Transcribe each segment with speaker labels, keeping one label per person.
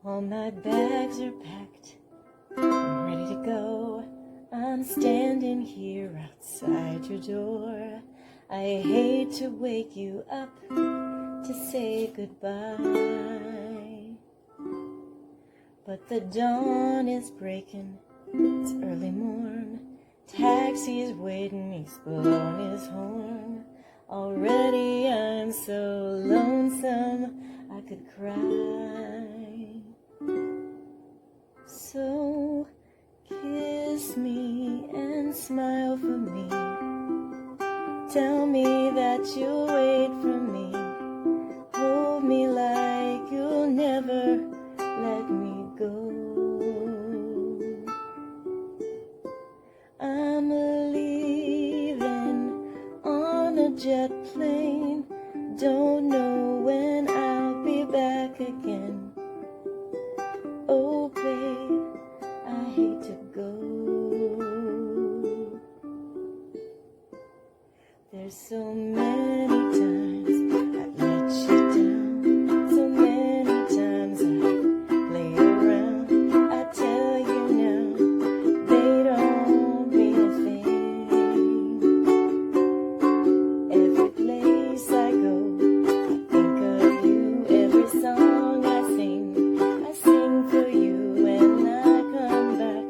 Speaker 1: All my bags are packed, I'm ready to go. I'm standing here outside your door. I hate to wake you up to say goodbye, but the dawn is breaking, it's early morn. Taxi's waiting, he's blown his horn. Already I'm so lonesome I could cry. So kiss me and smile for me. Tell me that you'll wait for me. Hold me like you'll never let me go. I'm leaving on a jet plane. Don't know when I'll be back again. Oh babe, I hate to go. There's so many times I've let you down, so many times I play around. I tell you now, they don't mean a thing. Every place I go, I think of you. Every song I sing for you. When I come back,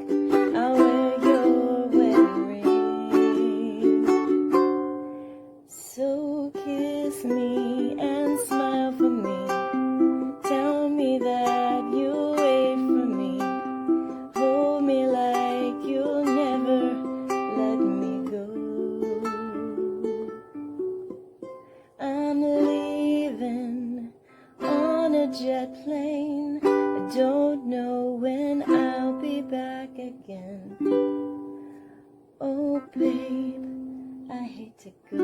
Speaker 1: I'll wear your wedding ring. So kiss me and smile for me. Tell me that you'll wait for me. Hold me like you'll never let me go. I'm leaving on a jet plane. I don't know when I'll be back again. Oh babe, I hate to go.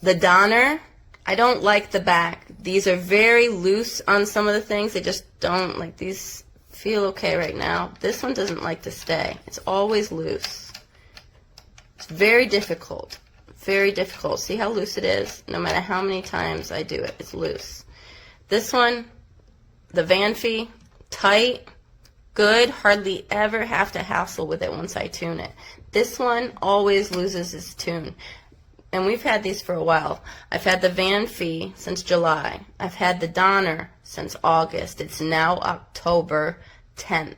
Speaker 1: The Donner, I don't like the back. These are very loose on some of the things. They just don't, like, these feel okay right now. This one doesn't like to stay. It's always loose. It's very difficult. Very difficult. See how loose it is? No matter how many times I do it, it's loose. This one, the Van Fee, tight, good, hardly ever have to hassle with it once I tune it. This one always loses its tune. And we've had these for a while. I've had the Van Fee since July. I've had the Donner since August. It's now October 10th.